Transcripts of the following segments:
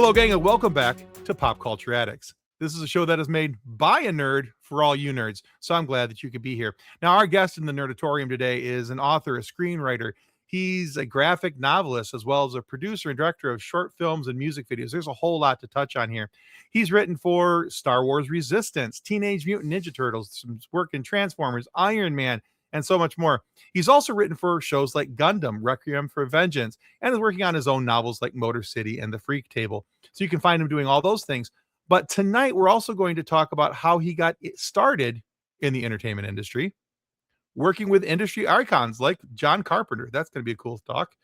Hello, gang, and welcome back to Pop Culture Addicts. This is a show that is made by a nerd for all you nerds, so I'm glad that you could be here. Now, our guest in the Nerdatorium today is an author, a screenwriter. He's a graphic novelist, as well as a producer and director of short films and music videos. There's a whole lot to touch on here. He's written for Star Wars Resistance, Teenage Mutant Ninja Turtles, some work in Transformers, Iron Man, and so much more. He's also written for shows like Gundam, Requiem for Vengeance, and is working on his own novels like Motor City and The Freak Table. So you can find him doing all those things. But tonight, we're also going to talk about how he got started in the entertainment industry, working with industry icons like John Carpenter. That's going to be a cool talk.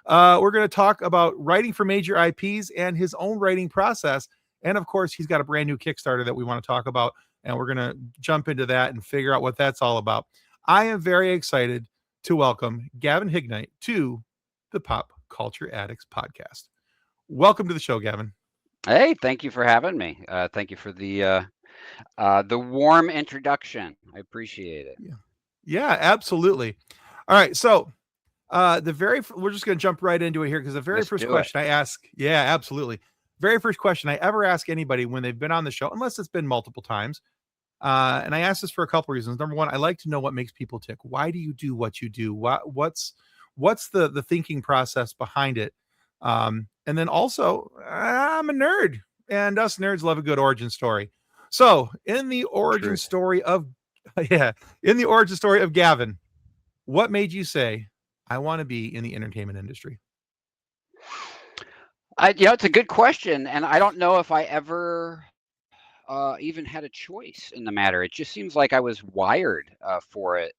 We're going to talk about writing for major IPs and his own writing process. And of course, he's got a brand new Kickstarter that we want to talk about. And we're going to jump into that and figure out what that's all about. I am very excited to welcome Gavin Hignight to the Pop Culture Addicts podcast. Welcome to the show, Gavin. Hey, thank you for having me. Thank you for the warm introduction. I appreciate it. Yeah, absolutely. All right, so we're just going to jump right into it here because the very first question I ask, yeah, absolutely. Very first question I ever ask anybody when they've been on the show, unless it's been multiple times, and I ask this for a couple reasons. Number one, I like to know what makes people tick. Why do you do what you do? What's the thinking process behind it? And then also, I'm a nerd, and us nerds love a good origin story. So, in the origin story of Gavin, what made you say, I want to be in the entertainment industry? It's a good question, and I don't know if I ever even had a choice in the matter. It just seems like I was wired for it.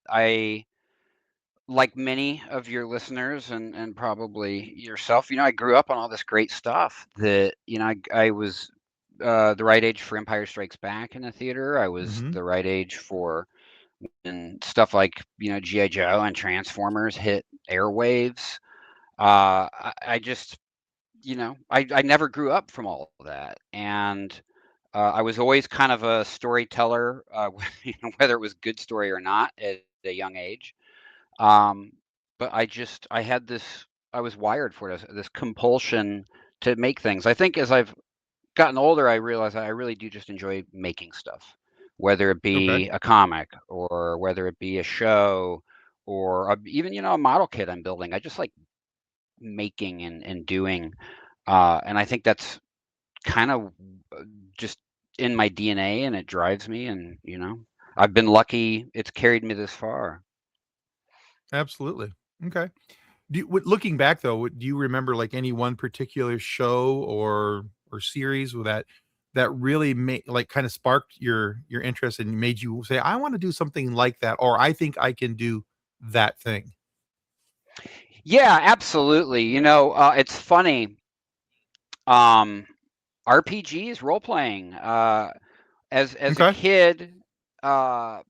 Like many of your listeners and probably yourself, I grew up on all this great stuff that, I was the right age for Empire Strikes Back in the theater. I was the right age for when stuff like, G.I. Joe and Transformers hit airwaves. I just, I never grew up from all of that. And I was always kind of a storyteller, whether it was good story or not at a young age. But I was wired for this compulsion to make things. I think as I've gotten older, I realize I really do just enjoy making stuff, whether it be a comic or whether it be a show or even, a model kit I'm building. I just like making and doing. And I think that's kind of just in my DNA, and it drives me. And, I've been lucky. It's carried me this far. Absolutely. Okay. Looking back though, do you remember like any one particular show or series that really made like kind of sparked your interest and made you say, I want to do something like that, or I think I can do that thing? Yeah, absolutely. It's funny. RPGs, role playing. As a kid, I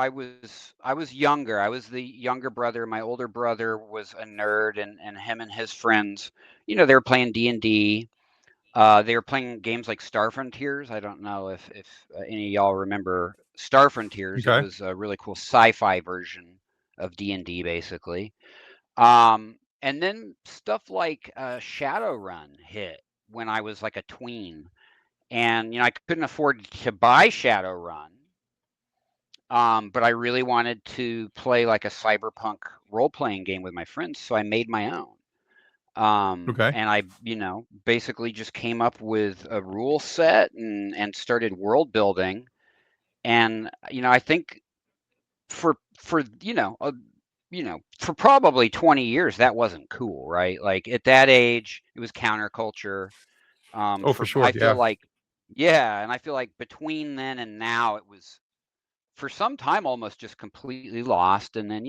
was younger. I was the younger brother. My older brother was a nerd, and him and his friends, they were playing D&D. They were playing games like Star Frontiers. I don't know if any of y'all remember Star Frontiers. It was a really cool sci-fi version of D&D, basically. And then stuff like Shadowrun hit when I was like a tween, and I couldn't afford to buy Shadowrun. But I really wanted to play like a cyberpunk role-playing game with my friends, so I made my own. And I, basically just came up with a rule set and started world building. And, I think for for probably 20 years that wasn't cool, right? Like at that age, it was counterculture. For sure. I feel like, yeah, and I feel like between then and now, it was for some time almost just completely lost. And then,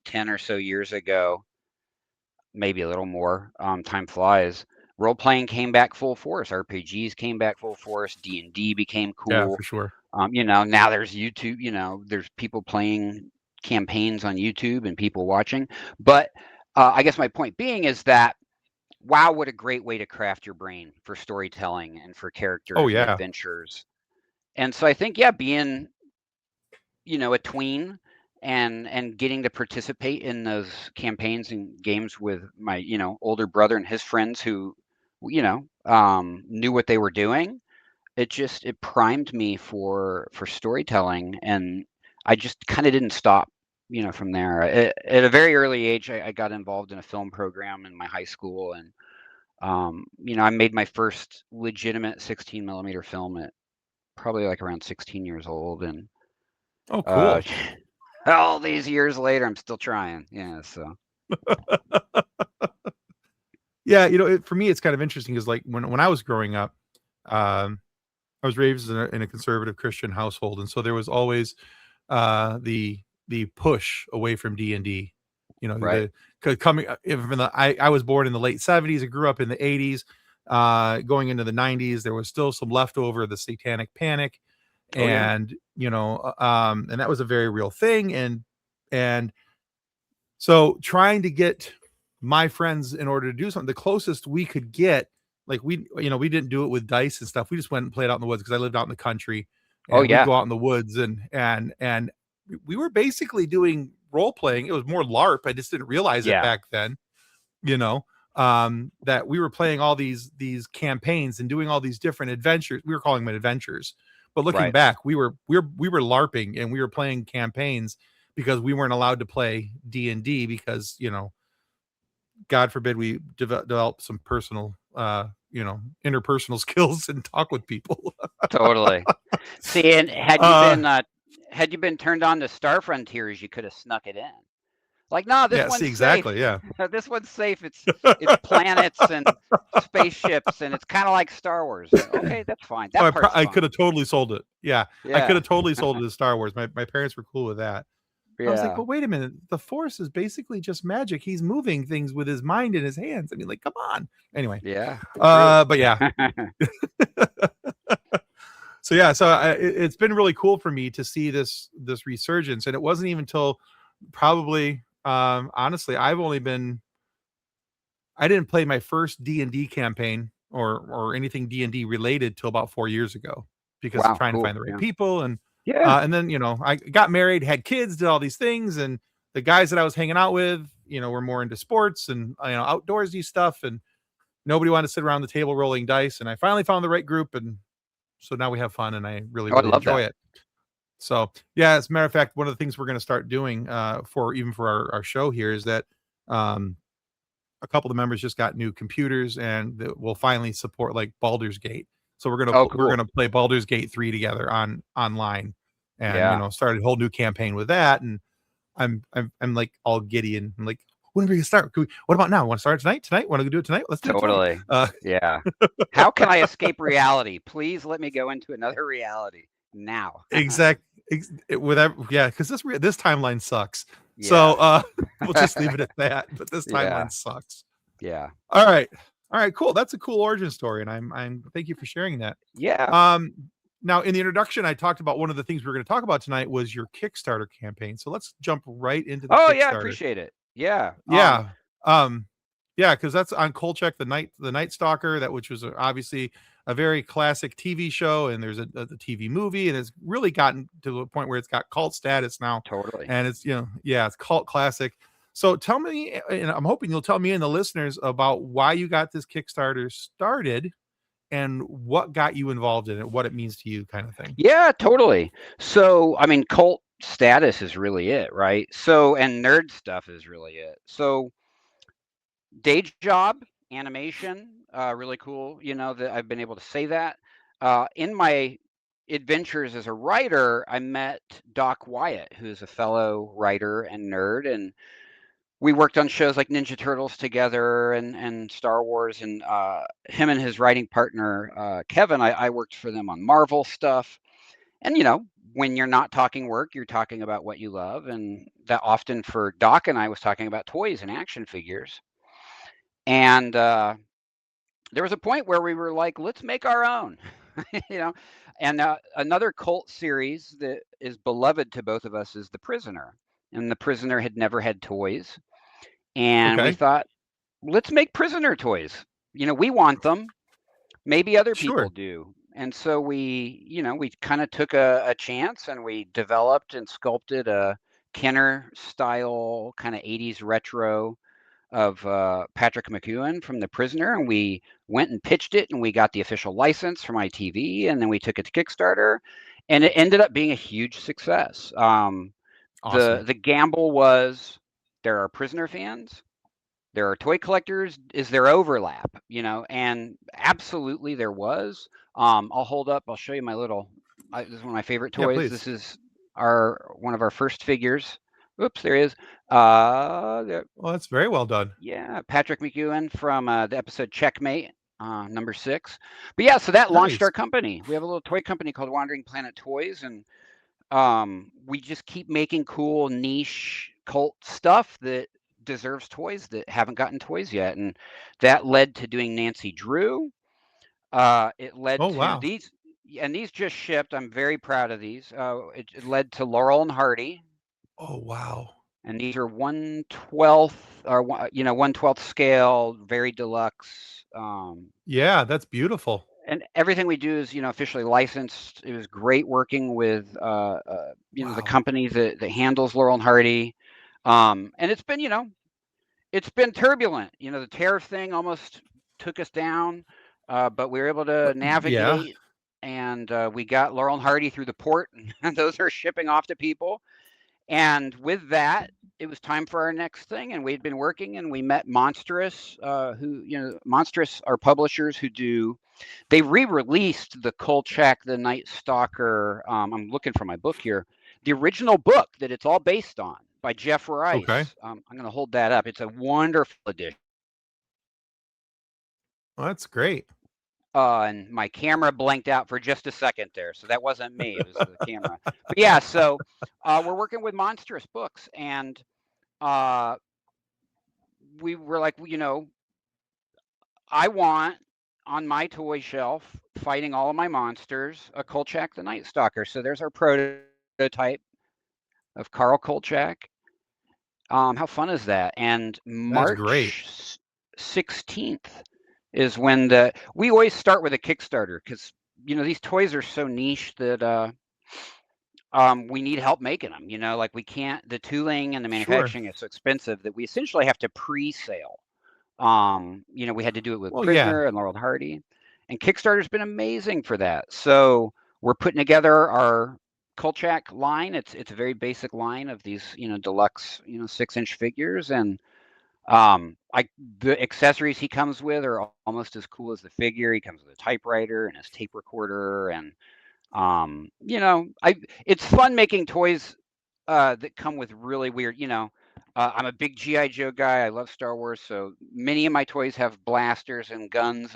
10 or so years ago, maybe a little more, time flies, role playing came back full force, RPGs came back full force, D&D became cool. Yeah, for sure. Now there's YouTube, there's people playing campaigns on YouTube and people watching. But I guess my point being is that, wow, what a great way to craft your brain for storytelling and for characters and adventures. And so I think, being a tween and getting to participate in those campaigns and games with my older brother and his friends who knew what they were doing. It primed me for storytelling, and I just kind of didn't stop, from there. At a very early age, I got involved in a film program in my high school, and I made my first legitimate 16 millimeter film at probably like around 16 years old, and Oh, cool. all these years later, I'm still trying. Yeah, so. Yeah, for me, it's kind of interesting because like when I was growing up, um, I was raised in a conservative Christian household, and so there was always the push away from D&D. Right. Coming from I was born in the late 70s and grew up in the 80s. Going into the 90s, there was still some leftover of the Satanic Panic, Oh yeah. and and that was a very real thing, and so trying to get my friends in order to do something, the closest we could get, like we didn't do it with dice and stuff. We just went and played out in the woods because I lived out in the country, Oh and we'd yeah. go out in the woods and we were basically doing role playing. It was more LARP. I just didn't realize it Yeah. back then, that we were playing all these campaigns and doing all these different adventures. We were calling them adventures, but looking Right. back, we were LARPing and we were playing campaigns because we weren't allowed to play D&D because, God forbid we develop some personal, interpersonal skills and talk with people. Totally. See, and Uh, had you been turned on to Star Frontiers, you could have snuck it in. Like, no, this yeah, see, one's safe. exactly. Yeah. This one's safe. It's planets and spaceships, and it's kind of like Star Wars. Okay, that's fine. Oh, That part's I could fine. have totally sold it. Yeah. I could Yeah. have totally sold it to Star Wars. My parents were cool with that. I was like, Yeah. but wait a minute. The Force is basically just magic. He's moving things with his mind in his hands. I mean, like, come on. Anyway. Yeah. True. But yeah. So yeah, it's been really cool for me to see this resurgence, and it wasn't even until probably honestly, I didn't play my first D&D campaign or anything D&D related till about 4 years ago because of Wow. trying to Cool. find the right Yeah. people, Yeah. and then I got married, had kids, did all these things, and the guys that I was hanging out with, were more into sports and outdoorsy stuff, and nobody wanted to sit around the table rolling dice, and I finally found the right group, and so now we have fun, and I really, Oh, I really love enjoy that. it. So yeah, as a matter of fact, one of the things we're going to start doing for our show here is that um, a couple of the members just got new computers, and we'll finally support like Baldur's Gate. So Oh, we're cool. gonna play Baldur's Gate 3 together online, and Yeah. started a whole new campaign with that. And I'm like all giddy, and I'm like, when are we gonna start? What about now? Want to start tonight? Tonight? Want to do it tonight? Let's do it tonight. Totally. Yeah. How can I escape reality? Please let me go into another reality now. Exact. Yeah, because this timeline sucks. So Yeah. we'll just leave it at that. But this Yeah. timeline sucks. Yeah. All right. All right, cool. That's a cool origin story, and I'm thank you for sharing that. Yeah. Um, Now in the introduction, I talked about one of the things we were going to talk about tonight was your Kickstarter campaign. So let's jump right into the Oh, yeah, I Kickstarter. appreciate it. Yeah. Yeah. Yeah, because that's on Kolchak, the Night Stalker, which was obviously a very classic TV show, and there's a TV movie, and it's really gotten to the point where it's got cult status now, Totally. and it's yeah, it's cult classic. So tell me, and I'm hoping you'll tell me and the listeners about why you got this Kickstarter started, and what got you involved in it, what it means to you, kind of thing. Yeah, totally. So, I mean, cult status is really it, right? So, and nerd stuff is really it. So, day job, animation, really cool, that I've been able to say that. In my adventures as a writer, I met Doc Wyatt, who's a fellow writer and nerd, and we worked on shows like Ninja Turtles together and Star Wars, and him and his writing partner, Kevin, I worked for them on Marvel stuff. And, when you're not talking work, you're talking about what you love. And that often for Doc and I was talking about toys and action figures. And there was a point where we were like, let's make our own, you know. And another cult series that is beloved to both of us is The Prisoner. And The Prisoner had never had toys. And we Okay, thought, let's make Prisoner toys. We want them. Maybe other people sure. do. And so we kind of took a chance, and we developed and sculpted a Kenner style kind of 80s retro of Patrick McEwen from The Prisoner, and we went and pitched it, and we got the official license from ITV, and then we took it to Kickstarter, and it ended up being a huge success. Awesome. The gamble was there are Prisoner fans, there are toy collectors. Is there overlap? And absolutely there was. I'll hold up. I'll show you my little. This is one of my favorite Yeah, toys. please. This is one of our first figures. Oops, there is. Well, that's very well done. Yeah, Patrick McEwen from the episode Checkmate, number 6. But yeah, so that launched Nice. our company. We have a little toy company called Wandering Planet Toys, and we just keep making cool niche cult stuff that deserves toys that haven't gotten toys yet, and that led to doing Nancy Drew. It led Oh, to wow. these, and these just shipped. I'm very proud of these. It led to Laurel and Hardy, Oh, wow. and these are 1/12 or 1/12 scale, very deluxe. Yeah, that's beautiful. And everything we do is officially licensed. It was great working with the Wow. company that handles Laurel and Hardy, and it's been turbulent. The tariff thing almost took us down, but we were able to Yeah. navigate, and we got Laurel and Hardy through the port, and those are shipping off to people. And with that, it was time for our next thing, and we'd been working, and we met Monstrous, Monstrous are publishers they re-released the Kolchak the Night Stalker. I'm looking for my book here. The original book that it's all based on by Jeff Rice. Okay. I'm going to hold that up. It's a wonderful edition. Well, that's great. And my camera blanked out for just a second there, so that wasn't me. It was the camera. But yeah, so we're working with Monstrous Books, and we were like, I want on my toy shelf, fighting all of my monsters, a Kolchak the Night Stalker. So there's our prototype of Carl Kolchak. How fun is that? And That's great. March 16th is when we always start with a Kickstarter, because these toys are so niche that we need help making them. Like we can't, the tooling and the manufacturing is so expensive that we essentially have to pre-sale. We had to do it with Prisoner and Laurel and Hardy, and Kickstarter's been amazing for that. So we're putting together our Kolchak line. It's a very basic line of these, deluxe, 6-inch figures, and the accessories he comes with are almost as cool as the figure. He comes with a typewriter and his tape recorder, and it's fun making toys that come with really weird, I'm a big G.I. Joe guy. I love Star Wars, so many of my toys have blasters and guns,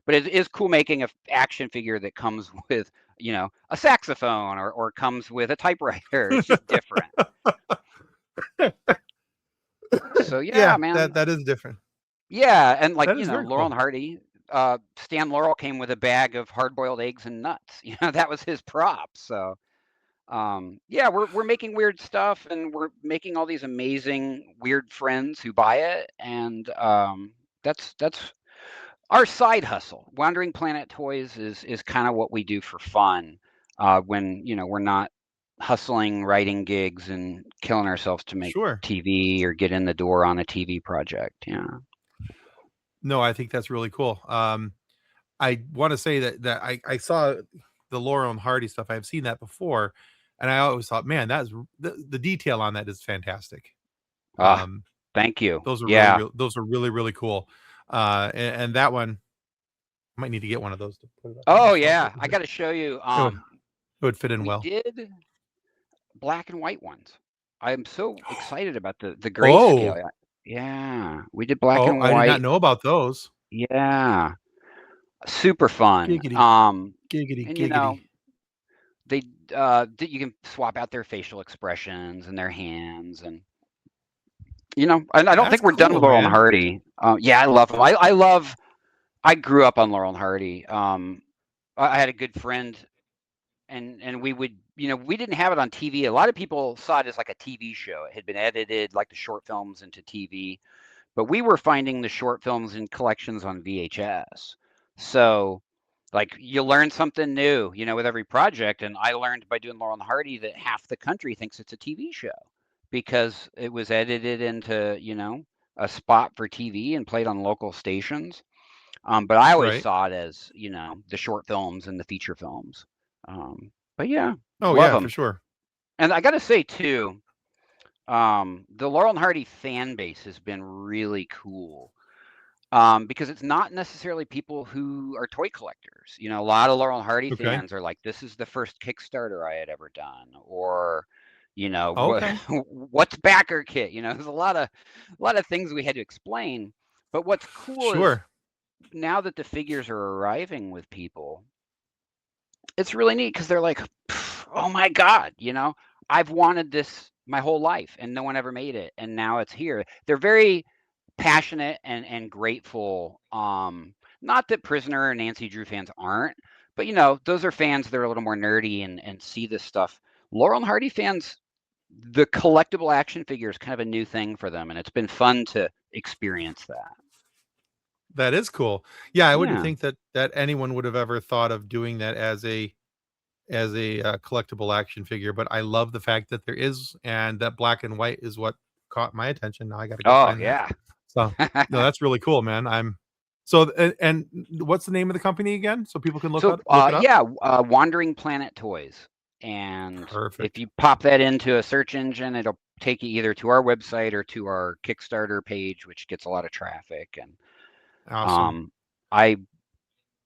but it is cool making an action figure that comes with, a saxophone or comes with a typewriter. It's just different. So yeah, man, that is different. Yeah, and like very Laurel cool. and Hardy, Stan Laurel came with a bag of hard-boiled eggs and nuts. That was his prop. So yeah, we're making weird stuff, and we're making all these amazing weird friends who buy it, and that's our side hustle. Wandering Planet Toys is kind of what we do for fun, when we're not hustling, writing gigs, and killing ourselves to make TV or get in the door on a TV project. Yeah. No, I think that's really cool. I want to say that I saw the Laurel and Hardy stuff. I've seen that before, and I always thought, man, that's the detail on that is fantastic. Thank you. Those are those are really, really cool. And that one, I might need to get one of those to put it up. Oh yeah, I got to show you. It would fit in well. We did black and white ones. I'm so excited about the grayscale. Oh. Yeah, we did black and white. I did not know about those. Yeah, super fun. Giggity. Giggity, and giggity. You can swap out their facial expressions and their hands, and I don't think we're done with Laurel and Hardy. Yeah, I love them. I grew up on Laurel and Hardy. I had a good friend, and we would, we didn't have it on TV. A lot of people saw it as like a TV show. It had been edited, like the short films, into TV, but we were finding the short films in collections on VHS. So like you learn something new, with every project. And I learned by doing Laurel and Hardy that half the country thinks it's a TV show because it was edited into, a spot for TV and played on local stations. But I always Right. saw it as, the short films and the feature films. But yeah, Oh love yeah, for them. sure. And I got to say too, the Laurel and Hardy fan base has been really cool. Because it's not necessarily people who are toy collectors. A lot of Laurel and Hardy Okay. fans are like, "This is the first Kickstarter I had ever done," or, what Okay. what's backer kit? There's a lot of things we had to explain. But what's cool is Sure. now that the figures are arriving with people, it's really neat because they're like, "Oh my God, I've wanted this my whole life and no one ever made it, and now it's here." They're very passionate and grateful. Not that Prisoner and Nancy Drew fans aren't, but those are fans that are a little more nerdy and see this stuff. Laurel and Hardy fans, the collectible action figure is kind of a new thing for them, and it's been fun to experience that. That is cool. Yeah, I wouldn't Yeah, think that anyone would have ever thought of doing that as a collectible action figure, but I love the fact that there is, and that black and white is what caught my attention. Now I got to go oh find that. yeah. So no, that's really cool, man. And what's the name of the company again, so people can So look it up? yeah, Wandering Planet Toys, and if Perfect. you pop that into a search engine, it'll take you either to our website or to our Kickstarter page, which gets a lot of traffic. And Awesome. um, I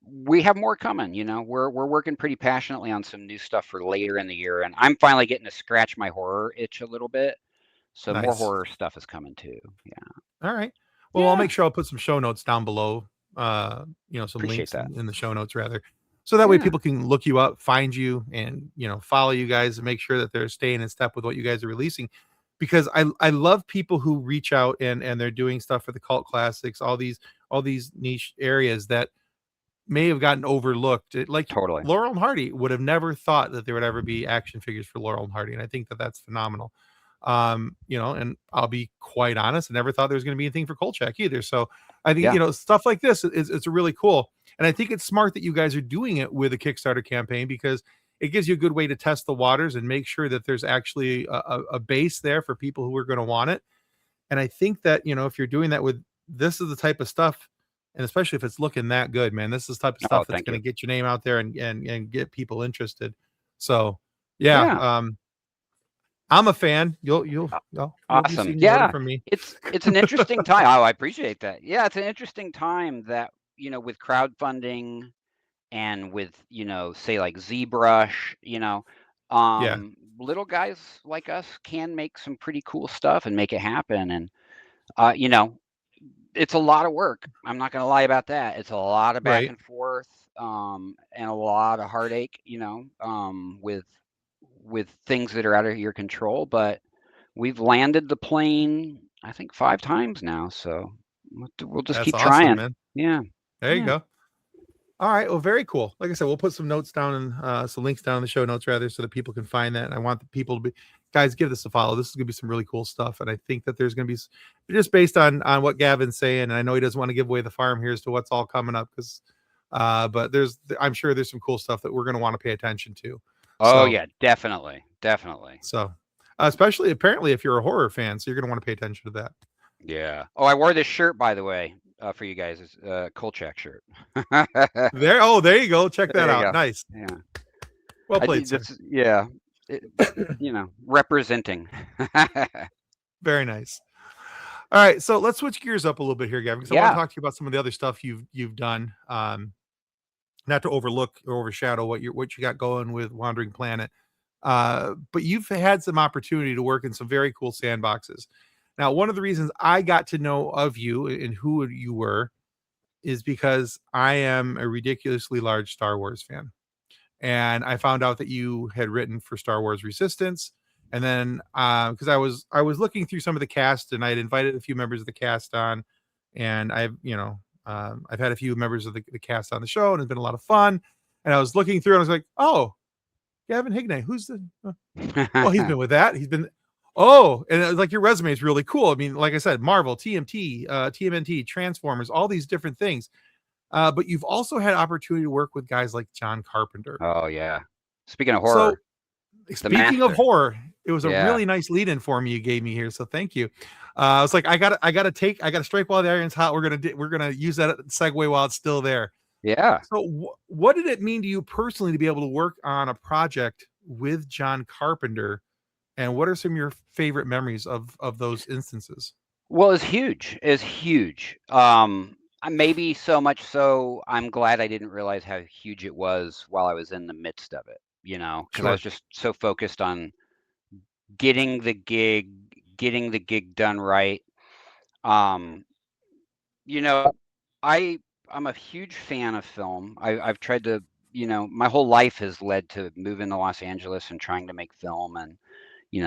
we have more coming. We're working pretty passionately on some new stuff for later in the year, and I'm finally getting to scratch my horror itch a little bit. So more Nice. horror stuff is coming too. Yeah, All right. Well, I'll yeah, make sure I'll put some show notes down below, some appreciate links that. in the show notes rather. So that way Yeah, people can look you up, find you, and follow you guys and make sure that they're staying in step with what you guys are releasing. Because I love people who reach out and they're doing stuff for the cult classics, all these niche areas that may have gotten overlooked. Like totally. Laurel and Hardy would have never thought that there would ever be action figures for Laurel and Hardy, and I think that that's phenomenal. And I'll be quite honest, I never thought there was going to be anything for Kolchak either. So I think Yeah. stuff like this is it's really cool, and I think it's smart that you guys are doing it with a Kickstarter campaign because it gives you a good way to test the waters and make sure that there's actually a base there for people who are going to want it. And I think that, if you're doing that with this is the type of stuff, and especially if it's looking that good, man, this is the type of Oh, stuff that's thank going you. to get your name out there and get people interested. So, yeah, Yeah. I'm a fan. You'll be Awesome. seeing more Yeah. from me. It's an interesting time. Oh, I appreciate that. Yeah, it's an interesting time that, with crowdfunding and with, say like ZBrush, Yeah, little guys like us can make some pretty cool stuff and make it happen. And it's a lot of work. I'm not going to lie about that. It's a lot of back right. and forth, and a lot of heartache, with things that are out of your control, but we've landed the plane, I think 5 times now, so we'll just That's keep awesome, trying. man. Yeah, There you yeah, go. All right. Well, very cool. Like I said, we'll put some notes down and some links down in the show notes rather so that people can find that. And I want the people to be guys, give this a follow. This is gonna be some really cool stuff. And I think that there's gonna be just based on what Gavin's saying, and I know he doesn't want to give away the farm here as to what's all coming up because but I'm sure there's some cool stuff that we're gonna want to pay attention to. Oh, So yeah, definitely, definitely. so especially apparently if you're a horror fan, so you're gonna want to pay attention to that. Yeah. Oh, I wore this shirt, by the way, for you guys. It's a Kolchak shirt. There you go. Check that There you out. go. Nice. Yeah. Well I played, did sir. this, yeah, it representing. Very nice. All right, so let's switch gears up a little bit here, Gavin, because I want to Yeah. talk to you about some of the other stuff you've done. Not to overlook or overshadow what you got going with Wandering Planet, but you've had some opportunity to work in some very cool sandboxes. Now, one of the reasons I got to know of you and who you were is because I am a ridiculously large Star Wars fan. And I found out that you had written for Star Wars Resistance. And then because I was looking through some of the cast and I had invited a few members of the cast on, and I've had a few members of the cast on the show, and it's been a lot of fun. And I was looking through and I was like, oh, Gavin Hignight, who's the oh, he's been with that. He's been and it was like your resume is really cool. I mean, like I said, Marvel, TMT, TMNT, Transformers, all these different things. But you've also had opportunity to work with guys like John Carpenter. Oh, yeah. Speaking of So horror, the speaking of master. horror, it was a Yeah. really nice lead in for me you gave me here. So thank you. I was like, I gotta strike while the iron's hot. We're gonna use that segue while it's still there. Yeah. So, what did it mean to you personally to be able to work on a project with John Carpenter? And what are some of your favorite memories of those instances? Well, it's huge. It's huge. Maybe so much so I'm glad I didn't realize how huge it was while I was in the midst of it, because I was Sure. just so focused on getting the gig, getting the gig done right. Um, you know, I I'm a huge fan of film. I've tried to, my whole life has led to moving to Los Angeles and trying to make film, and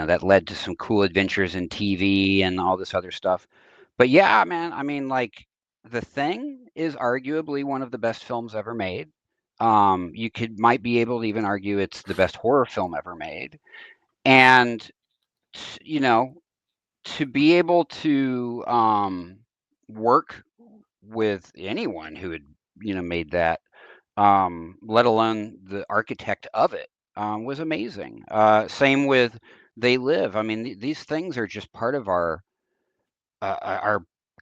that led to some cool adventures in TV and all this other stuff. But yeah, man, I mean, like, The Thing is arguably one of the best films ever made. You might be able to even argue it's the best horror film ever made. And you know, to be able to work with anyone who had, made that, let alone the architect of it, was amazing. Same with They Live. I mean, these things are just part of our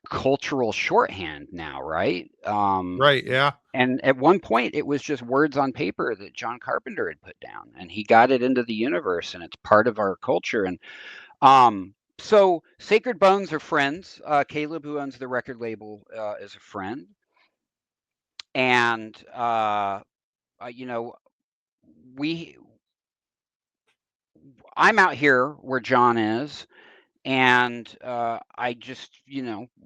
cultural shorthand now, right? Right. Yeah. And at one point, it was just words on paper that John Carpenter had put down, and he got it into the universe, and it's part of our culture. And so Sacred Bones are friends. Caleb, who owns the record label, is a friend, and you know, we I'm out here where John is, and I just,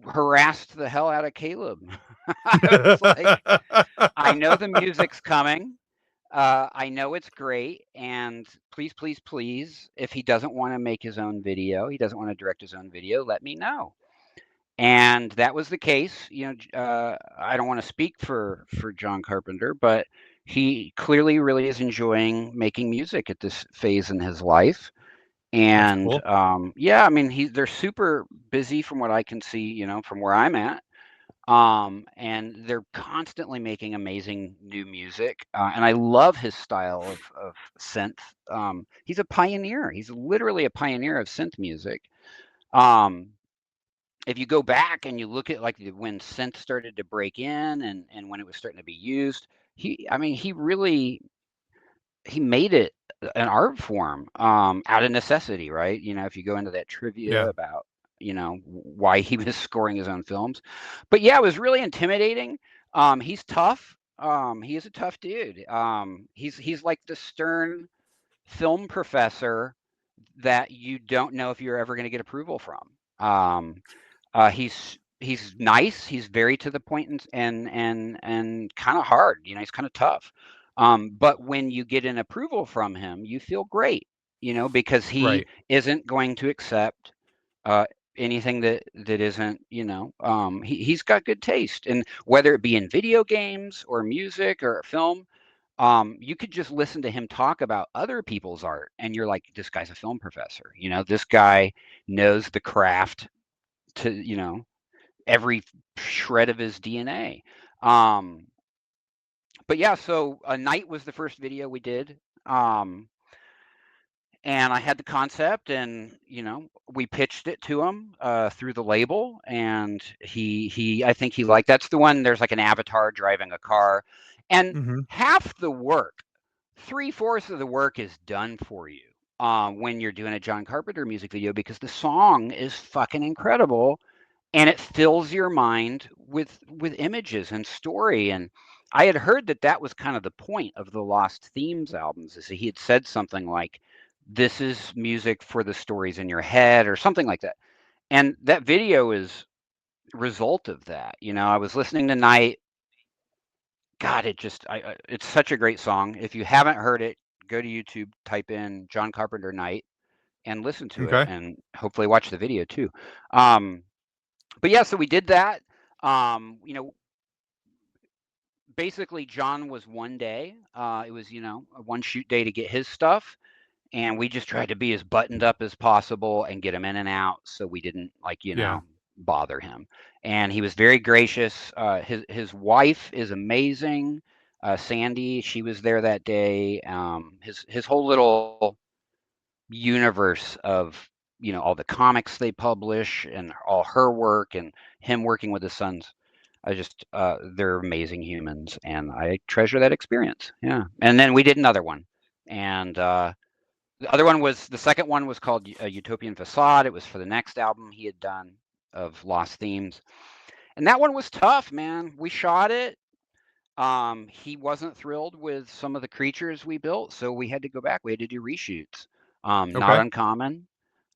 harassed the hell out of Caleb. I was like, I know the music's coming. I know it's great, and please, please, please, if he doesn't want to make his own video, he doesn't want to direct his own video, let me know. And that was the case. I don't want to speak for John Carpenter, but he clearly really is enjoying making music at this phase in his life. That's And cool. yeah, I mean, they're super busy from what I can see, from where I'm at. And they're constantly making amazing new music. And I love his style of synth. He's a pioneer. He's literally a pioneer of synth music. Um, if you go back and you look at like when synth started to break in and when it was starting to be used, I mean, he made it an art form, out of necessity, right? If you go into that trivia Yeah. about, why he was scoring his own films. But yeah, it was really intimidating. He's tough. He is a tough dude. He's like the stern film professor that you don't know if you're ever going to get approval from. He's nice. He's very to the point and kind of hard. He's kind of tough. But when you get an approval from him, you feel great. Because he Right. isn't going to accept uh, anything that isn't. He's got good taste, and whether it be in video games or music or film. You could just listen to him talk about other people's art, and you're like, this guy's a film professor. This guy knows the craft to, every shred of his DNA. Um, but yeah, so a night was the first video we did. And I had the concept, and we pitched it to him through the label, and he I think he liked. That's the one. There's like an avatar driving a car, and Hmm. half the work, 3/4 of the work is done for you when you're doing a John Carpenter music video, because the song is fucking incredible, and it fills your mind with images and story. And I had heard that was kind of the point of the Lost Themes albums, is that he had said something like, this is music for the stories in your head, or something like that. And that video is a result of that. I was listening tonight. God, it's such a great song. If you haven't heard it, go to YouTube, type in John Carpenter Night, and listen to it, Okay. and hopefully watch the video too. But yeah, so we did that. Um, you know, Basically John was one day. It was, a one shoot day to get his stuff, and we just tried to be as buttoned up as possible and get him in and out, so we didn't, like, Yeah. bother him. And he was very gracious. His wife is amazing. Sandy, she was there that day. His whole little universe of all the comics they publish and all her work and him working with his sons. They're amazing humans, and I treasure that experience. Yeah. And then we did another one, and the second one was called Utopian Facade. It was for the next album he had done of Lost Themes, and that one was tough, man. We shot it. He wasn't thrilled with some of the creatures we built, so we had to go back. We had to do reshoots. Not Okay. uncommon.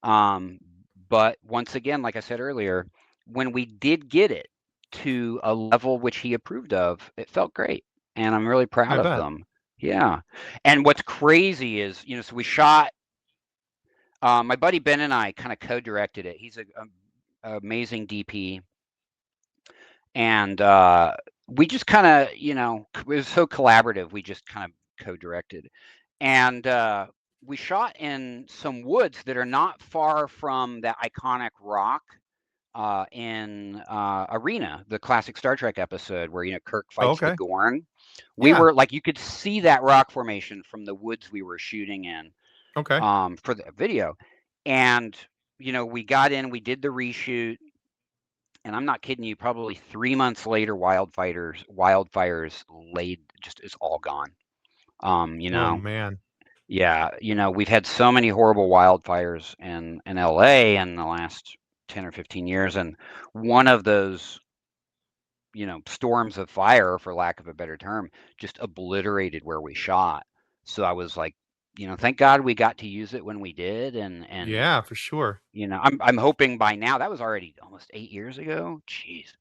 But once again, like I said earlier, when we did get it to a level which he approved of, it felt great, and I'm really proud I of bet. them. Yeah. And what's crazy is, so we shot. My buddy Ben and I kind of co-directed it. He's a amazing DP, and we just kind of, it was so collaborative. We just kind of co-directed, and we shot in some woods that are not far from that iconic rock in Arena, the classic Star Trek episode where Kirk Oh, fights the okay. Gorn. We Yeah. were like, you could see that rock formation from the woods we were shooting in Okay. for the video, and we got in, we did the reshoot. And I'm not kidding you, probably 3 months later, wildfires laid, just it's all gone. Oh man. Yeah, we've had so many horrible wildfires in LA in the last 10 or 15 years, and one of those, storms of fire, for lack of a better term, just obliterated where we shot. So I was like, thank God we got to use it when we did, and Yeah, for sure. I'm hoping by now, that was already almost 8 years ago. Jeez.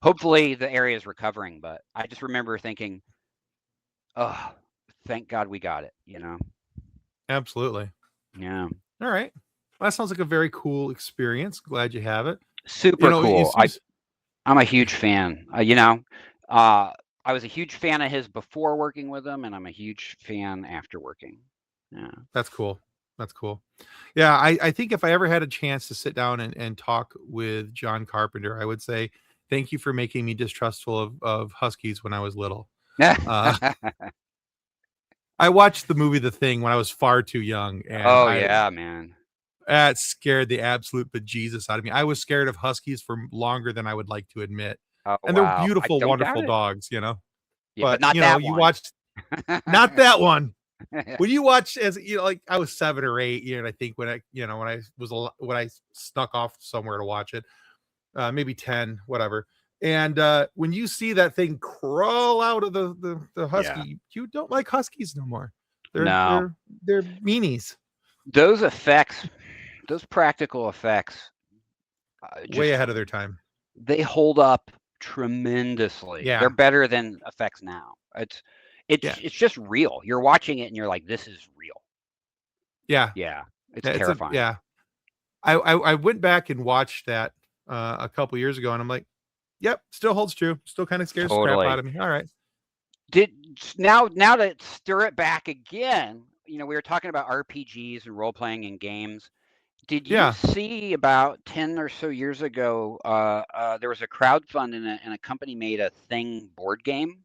Hopefully the area is recovering, but I just remember thinking, oh, thank God we got it. Absolutely. Yeah. All right. Well, that sounds like a very cool experience. Glad you have it. Super It cool. seems I'm a huge fan. I was a huge fan of his before working with him, and I'm a huge fan after working. Yeah. that's cool. That's cool. Yeah, I think if I ever had a chance to sit down and talk with John Carpenter, I would say thank you for making me distrustful of huskies when I was little. Uh, I watched the movie The Thing when I was far too young, and Oh yeah, man. that scared the absolute bejesus out of me. I was scared of huskies for longer than I would like to admit, Oh and they're wow. I beautiful, don't doubt wonderful it. dogs, Yeah, but but not that you one. watched not that one. When you watch as like I was 7 or 8, and I think when when I snuck off somewhere to watch it, maybe 10, whatever. And when you see that thing crawl out of the Yeah. husky, you don't like huskies no more. They're No. they're they're meanies, Those effects, those practical effects, way just ahead of their time. they hold up tremendously. They're Yeah, better than effects now. yeah, It's just real. You're watching it and you're like, this is real. yeah. Yeah, it's Yeah, terrifying. I went back and watched that a couple years ago, and I'm like, yep, still holds true. Still kind of scares the crap Totally. out of me. All right. Did now to stir it back again, we were talking about RPGs and role playing in games. Did you Yeah. see about 10 or so years ago, there was a crowdfund and a company made a Thing board game?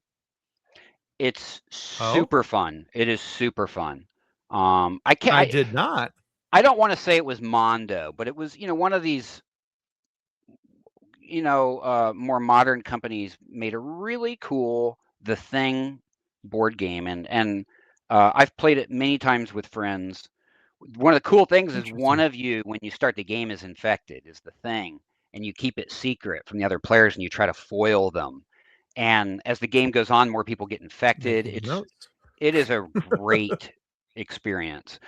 It's Oh, super fun. It is super fun. I can't. I did not. I don't want to say it was Mondo, but it was one of these more modern companies made a really cool The Thing board game, and I've played it many times with friends. One of the cool things is one Interesting. of you, when you start the game, is infected, is the Thing, and you keep it secret from the other players, and you try to foil them. And as the game goes on, more people get infected. Making notes. It is a great experience,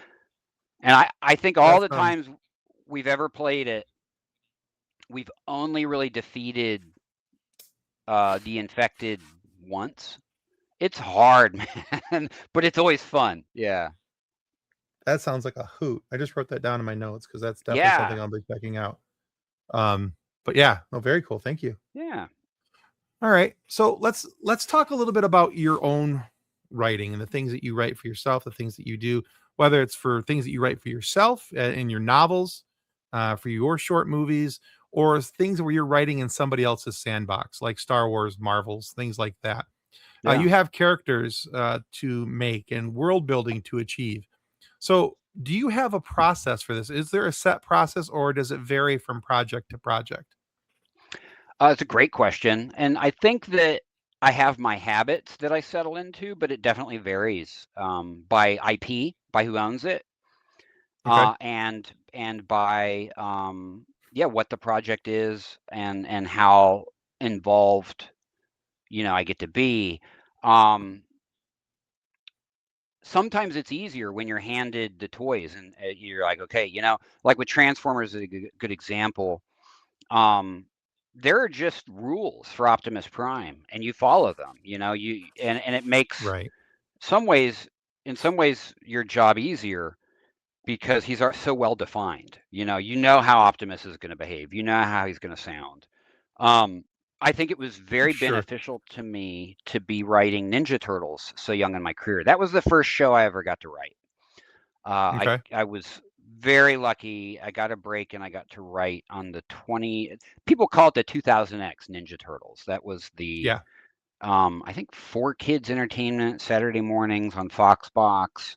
and I think all That the sounds times we've ever played it, we've only really defeated the infected once. It's hard, man, but it's always fun. Yeah. that sounds like a hoot. I just wrote that down in my notes because that's definitely Yeah. something I'll be checking out. But yeah, no, very cool. Thank you. Yeah. All right. So let's talk a little bit about your own writing and the things that you write for yourself, the things that you do, whether it's for things that you write for yourself in your novels, for your short movies, or things where you're writing in somebody else's sandbox, like Star Wars, Marvels, things like that. Yeah. You have characters to make and world building to achieve. So Do you have a process for this? Is there a set process, or does it vary from project to project? It's a great question, and I think that I have my habits that I settle into, but it definitely varies by IP, by who owns it, Okay. and by yeah, what the project is, and how involved I get to be. Um, Sometimes it's easier when you're handed the toys and you're like, okay, like with Transformers is a good example. Um, there are just rules for Optimus Prime, and you follow them. And it makes Right. some ways, in some ways, your job easier because he's so well defined. You know how Optimus is going to behave. You know how he's going to sound. Um, I think it was very Sure. beneficial to me to be writing Ninja Turtles so young in my career. That was the first show I ever got to write. Okay. I was very lucky. I got a break and I got to write on the 20. People call it the 2000X Ninja Turtles. That was the Yeah. I think 4 Kids Entertainment Saturday mornings on Fox Box.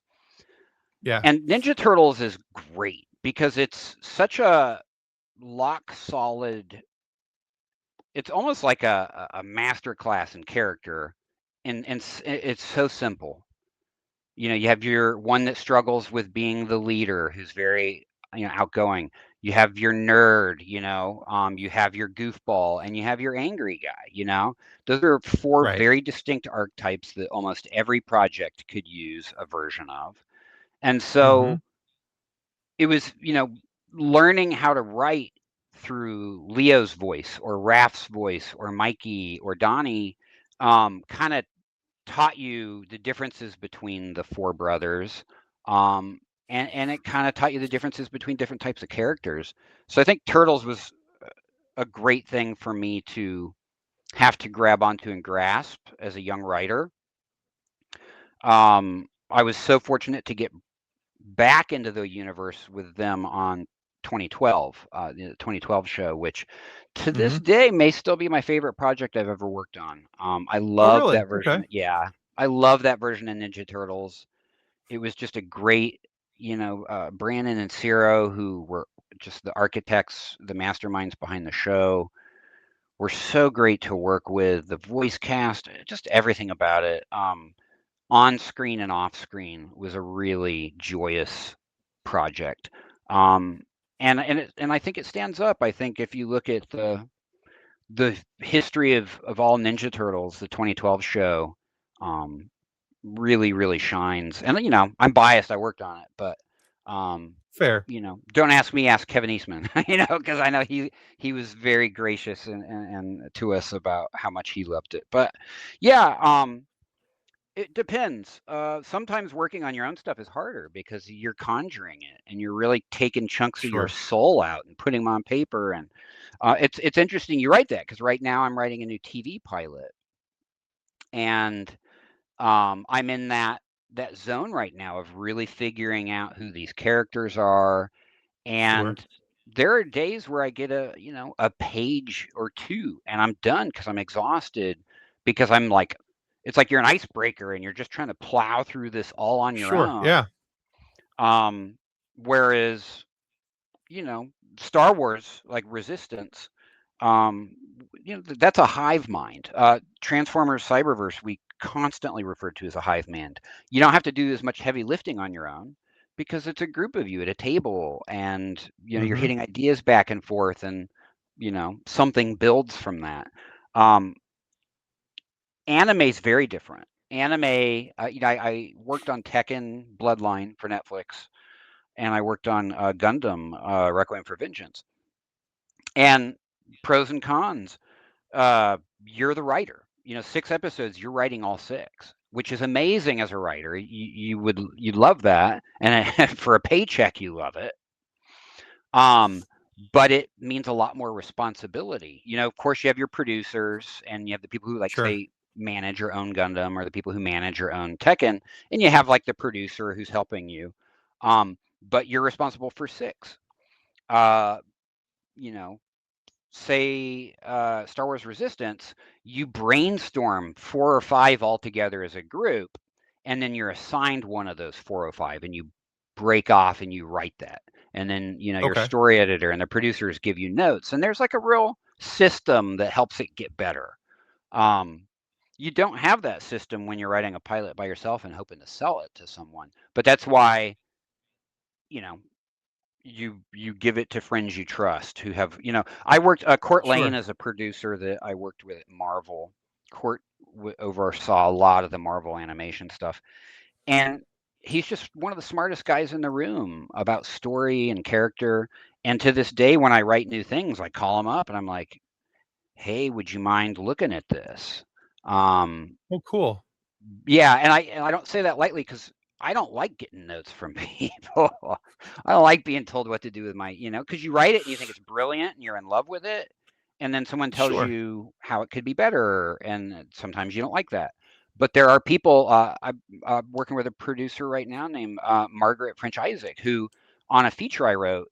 Yeah. And Ninja Turtles is great because it's such a lock solid. It's almost like a master class in character, and it's so simple. You have your one that struggles with being the leader, who's very outgoing. You have your nerd, you have your goofball, and you have your angry guy. Those are 4 Right. very distinct archetypes that almost every project could use a version of. And Mm-hmm. so it was, learning how to write through Leo's voice or Raph's voice or Mikey or Donnie, kind of taught you the differences between the 4 brothers, um, and it kind of taught you the differences between different types of characters. So I think Turtles was a great thing for me to have to grab onto and grasp as a young writer. I was so fortunate to get back into the universe with them on 2012, the 2012 show, which to Mm-hmm. this day may still be my favorite project I've ever worked on. I Oh, love really? that version. Okay. Yeah, I love that version of Ninja Turtles. It was just a great, Brandon and Ciro, who were just the architects, the masterminds behind the show, were so great to work with. The voice cast, just everything about it. On screen and off screen was a really joyous project. Um, and I think it stands up. I think if you look at the history of all Ninja Turtles, the 2012 show, um, really shines. And I'm biased. I worked on it, but um, Fair. don't ask me. Ask Kevin Eastman. Because I know he was very gracious and to us about how much he loved it. But yeah, it depends. Sometimes working on your own stuff is harder because you're conjuring it and you're really taking chunks of your Sure. soul out and putting them on paper. And it's interesting you write that because right now I'm writing a new TV pilot, and I'm in that zone right now of really figuring out who these characters are. Sure. And there are days where I get a page or two and I'm done because I'm exhausted, because I'm like, it's like you're an icebreaker and you're just trying to plow through this all on your Sure. own. Yeah. Whereas, you know, Star Wars, like Resistance, um, that's a hive mind. Transformers Cyberverse, we constantly refer to as a hive mind. You don't have to do as much heavy lifting on your own because it's a group of you at a table, and you're Mm-hmm. hitting ideas back and forth, and something builds from that. Um, Anime is very different. Anime, I worked on Tekken Bloodline for Netflix, and I worked on Gundam Requiem for Vengeance. And pros and cons. You're the writer. 6 episodes, you're writing all 6, which is amazing as a writer. You'd love that, and for a paycheck, you love it. But it means a lot more responsibility. Of course, you have your producers, and you have the people who, like, Sure. say, manage your own Gundam, or the people who manage your own Tekken, and you have like the producer who's helping you. But you're responsible for 6. Uh, you know, say Star Wars Resistance, you brainstorm 4 or 5 all together as a group, and then you're assigned one of those 4 or 5, and you break off and you write that. And then, your Okay. story editor and the producers give you notes. And there's like a real system that helps it get better. You don't have that system when you're writing a pilot by yourself and hoping to sell it to someone. But that's why, you know, you give it to friends you trust who have, I worked Court Lane Sure. as a producer that I worked with at Marvel. Court oversaw a lot of the Marvel animation stuff, and he's just one of the smartest guys in the room about story and character. And to this day, when I write new things, I call him up and I'm like, hey, would you mind looking at this? Oh, cool. Yeah, and I don't say that lightly because I don't like getting notes from people. I don't like being told what to do with my, because you write it and you think it's brilliant and you're in love with it, and then someone tells Sure. you how it could be better, and sometimes you don't like that. But there are people. I'm working with a producer right now named Margaret French Isaac, who on a feature I wrote,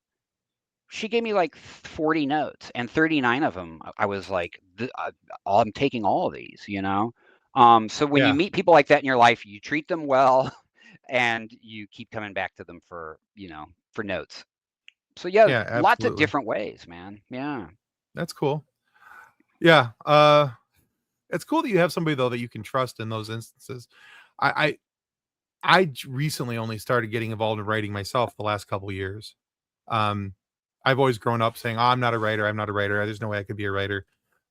she gave me like 40 notes, and 39 of them I was like, I'm taking all of these. So when you Yeah. meet people like that in your life, you treat them well, and you keep coming back to them for for notes. So yeah, Yeah, lots of absolutely. different ways, man. Yeah. That's cool. Yeah. It's cool that you have somebody though that you can trust in those instances. I recently only started getting involved in writing myself the last couple years. Um, I've always grown up saying, "Oh, I'm not a writer. I'm not a writer. There's no way I could be a writer."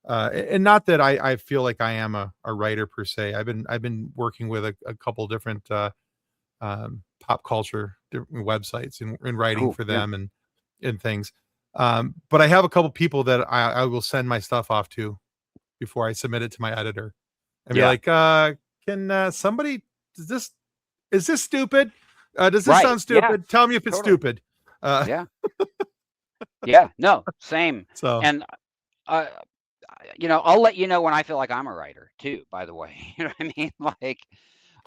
And not that I feel like I am a writer per se. I've been working with a couple different pop culture different websites and writing Cool. for Yeah. them and things. But I have a couple people that I will send my stuff off to before I submit it to my editor and be Yeah. like, can somebody does this is this stupid? Does this Right. sound Yeah. stupid? Tell me if it's Totally. stupid. Uh, Yeah. Yeah. No, same. so And uh, I'll let you know when I feel like I'm a writer too, by the way. You know what I mean? Like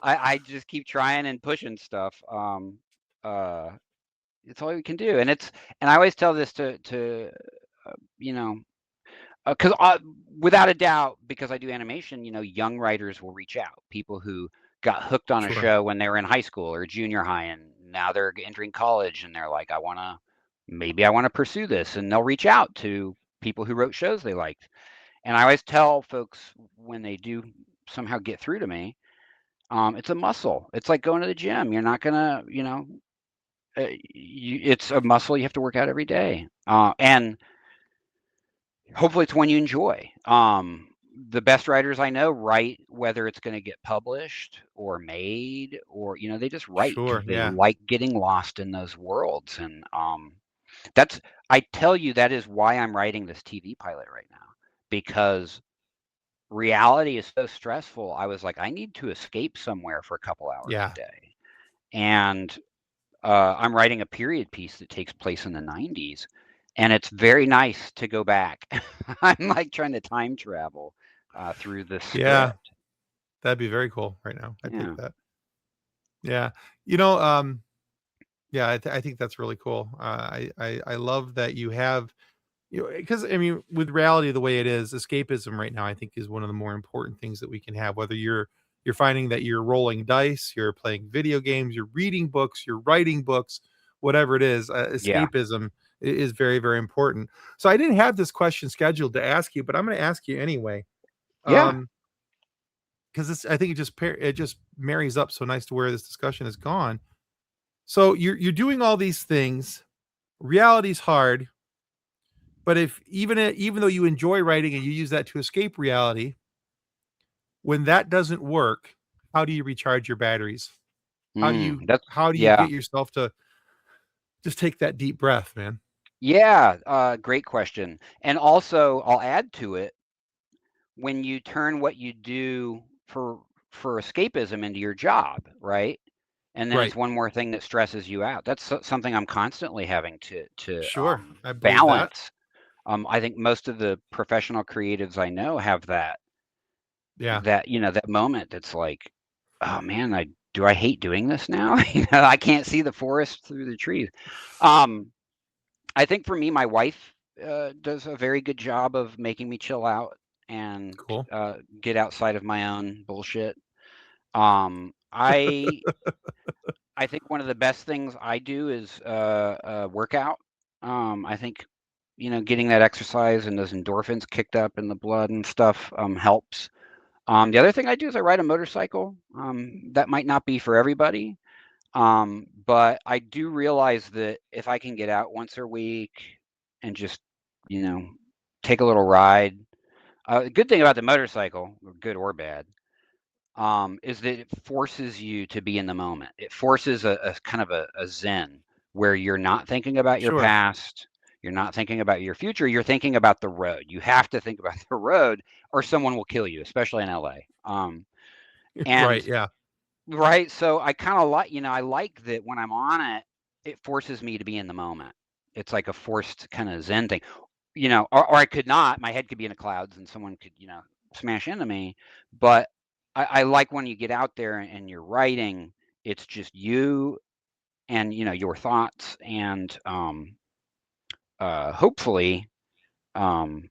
I just keep trying and pushing stuff. Uh, it's all we can do. And I always tell this to you know, because without a doubt, because I do animation, young writers will reach out. People who got hooked on a sure, show when they were in high school or junior high, and now they're entering college, and they're like, maybe I want to pursue this, and they'll reach out to people who wrote shows they liked. And I always tell folks when they do somehow get through to me, it's a muscle. It's like going to the gym. You're not gonna, it's a muscle you have to work out every day. And hopefully it's one you enjoy. The best writers I know write whether it's going to get published or made, or they just write sure, because they yeah, like getting lost in those worlds. And that's I tell you, that is why I'm writing this TV pilot right now, because reality is so stressful. I was like, I need to escape somewhere for a couple hours a yeah, day. And I'm writing a period piece that takes place in the 90s, and it's very nice to go back. I'm like trying to time travel through the yeah. script. That'd be very cool right now. I take Yeah. that. Yeah, you know, yeah, I think that's really cool. I love that you have because I mean, with reality the way it is, escapism right now, I think is one of the more important things that we can have. Whether you're finding that you're rolling dice, you're playing video games, you're reading books, you're writing books, whatever it is, Yeah. escapism is very, very important. So I didn't have this question scheduled to ask you, but I'm going to ask you anyway. Yeah. Um, because I think it just marries up so nice to where this discussion has gone. So you're doing all these things. Reality's hard, but if even though you enjoy writing and you use that to escape reality, when that doesn't work, how do you recharge your batteries? That's How do you yeah. get yourself to just take that deep breath, man? Yeah. Great question. And also, I'll add to it, when you turn what you do for escapism into your job, right? And then it's Right. one more thing that stresses you out. That's something I'm constantly having to Sure. I believe that. balance. I think most of the professional creatives I know have Yeah. that moment that's like, oh man, I hate doing this now? I can't see the forest through the trees. Um, I think for me, my wife does a very good job of making me chill out and Cool. get outside of my own bullshit. I I think one of the best things I do is workout. I think, getting that exercise and those endorphins kicked up in the blood and stuff helps. The other thing I do is I ride a motorcycle. That might not be for everybody, but I do realize that if I can get out once a week and just, take a little ride. The good thing about the motorcycle, good or bad, is that it forces you to be in the moment. It forces a kind of a zen where you're not thinking about your Sure. past, you're not thinking about your future, you're thinking about the road. You have to think about the road or someone will kill you, especially in LA. Right. And Yeah. right, so I kind of like, I like that when I'm on it, it forces me to be in the moment. It's like a forced kind of zen thing, or I could not. My head could be in the clouds and someone could, smash into me. But I like when you get out there and you're writing, it's just you and, your thoughts and hopefully, um,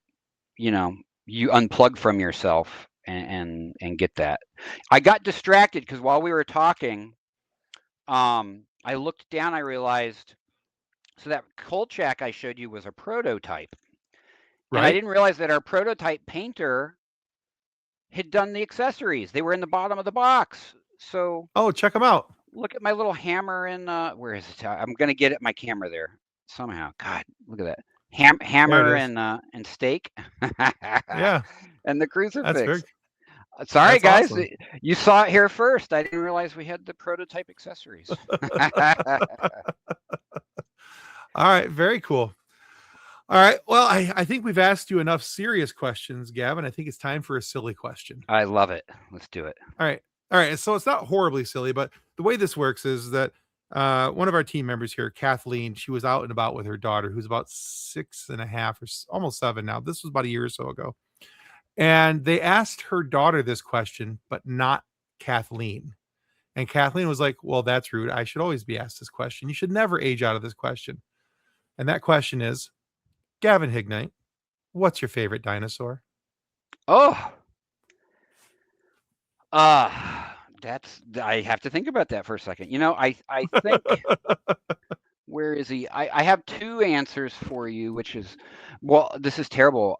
you unplug from yourself and get that. I got distracted because while we were talking, I looked down, I realized, so that Kolchak I showed you was a prototype. And I Right. didn't realize that our prototype painter had done the accessories. They were in the bottom of the box. So Oh, check them out. look at my little hammer and where is it? I'm gonna get it my camera there somehow. God, look at that. There it Hammer is. and steak Yeah. and the That's very, crucifix. Sorry that's guys, awesome. you saw it here first. I didn't realize we had the prototype accessories. All right. Very cool. All right. Well, I think we've asked you enough serious questions, Gavin. I think it's time for a silly question. I love it. Let's do it. All right. All right. So it's not horribly silly, but the way this works is that one of our team members here, Kathleen, she was out and about with her daughter, who's about 6.5 or almost 7 now. This was about a year or so ago. And they asked her daughter this question, but not Kathleen. And Kathleen was like, well, that's rude. I should always be asked this question. You should never age out of this question. And that question is, Gavin Hignight, what's your favorite dinosaur? Oh, that's I have to think about that for a second. I think where is he? I have two answers for you, which is, well, this is terrible.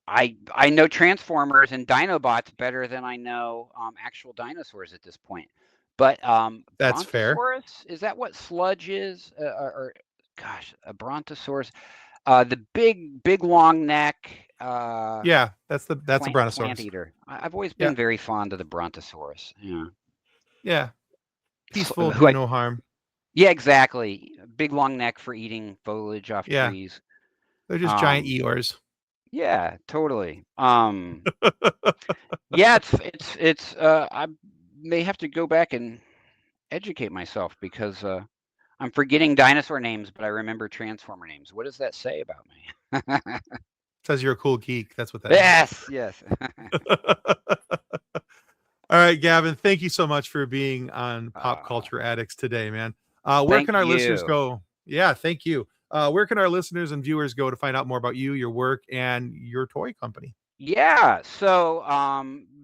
I know Transformers and Dinobots better than I know actual dinosaurs at this point. But That's fair. Brontosaurus, is that what sludge is? Or gosh, a Brontosaurus, the big long neck, Yeah, that's a plant brontosaurus. eater. I've always Yeah, been very fond of the Brontosaurus. Yeah. yeah. Peaceful, Who do I no harm. Yeah, exactly. Big long neck for eating foliage off Yeah, trees. they're just giant Um, Eeyores. yeah, totally. Yeah, I may have to go back and educate myself because I'm forgetting dinosaur names, but I remember transformer names. What does that say about me? Says you're a cool geek. That's what that means. Yes, yes. All right, Gavin, thank you so much for being on Pop Uh, Culture Addicts today, man. Where Thank can our listeners you. go? Yeah, thank you. Where can our listeners and viewers go to find out more about you, your work, and your toy company? Yeah, so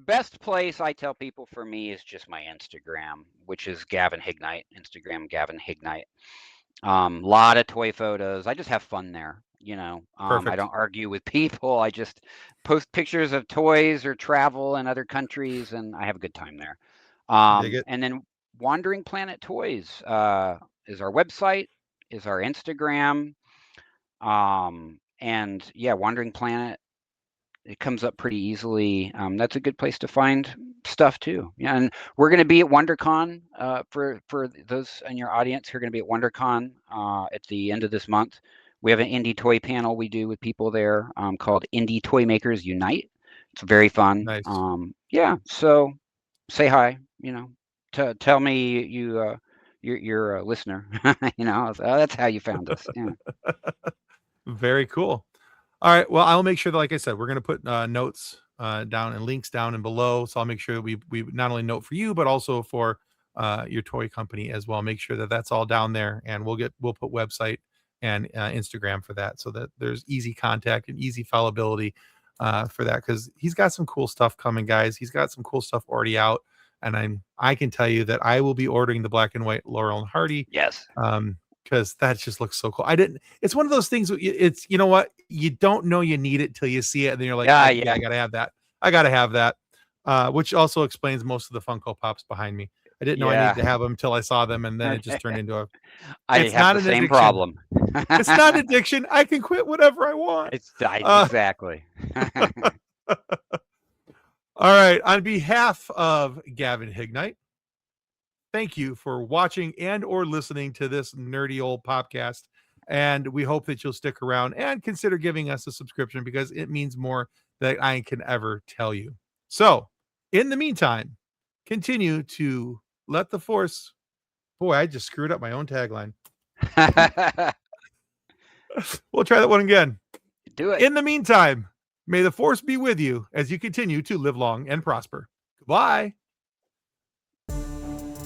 best place I tell people for me is just my Instagram, which is Gavin Hignight, Instagram Gavin Hignight. Lot of toy photos. I just have fun there, I Perfect. don't argue with people. I just post pictures of toys or travel in other countries and I have a good time there. Dig it. And then Wandering Planet Toys is our website, is our Instagram. And yeah, Wandering Planet, it comes up pretty easily. That's a good place to find stuff too. Yeah, and we're going to be at WonderCon for those in your audience who are going to be at WonderCon at the end of this month. We have an indie toy panel we do with people there called Indie Toy Makers Unite. It's very fun. Nice. Yeah, so say hi. Tell me you're a listener. So that's how you found us. Yeah. Very cool. All right. Well, I'll make sure that, like I said, we're going to put notes down and links down and below. So I'll make sure that we not only note for you, but also for your toy company as well. Make sure that that's all down there, and we'll put website and Instagram for that, so that there's easy contact and easy followability for that. Because he's got some cool stuff coming, guys. He's got some cool stuff already out. And I can tell you that I will be ordering the black and white Laurel and Hardy, Yes. because that just looks so cool. It's one of those things. It's, you know what, you don't know you need it till you see it, and then you're like, Yeah, yeah, I gotta have that. I gotta have that. Which also explains most of the Funko Pops behind me. I didn't know I needed to Yeah. have them till I saw them, and then it just turned into a. I It's have not the an same addiction. problem. It's not addiction. I can quit whatever I want. Exactly. All right. On behalf of Gavin Hignight, thank you for watching and or listening to this nerdy old podcast. And we hope that you'll stick around and consider giving us a subscription, because it means more than I can ever tell you. So in the meantime, continue to let the force. Boy, I just screwed up my own tagline. We'll try that one again. Do it. In the meantime, may the force be with you as you continue to live long and prosper. Goodbye.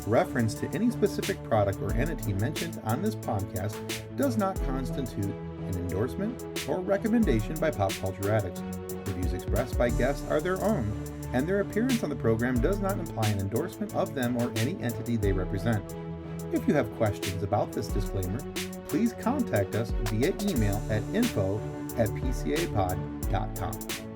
Reference to any specific product or entity mentioned on this podcast does not constitute an endorsement or recommendation by Pop Culture Addicts. The views expressed by guests are their own, and their appearance on the program does not imply an endorsement of them or any entity they represent. If you have questions about this disclaimer, please contact us via email at info@pcapod.com.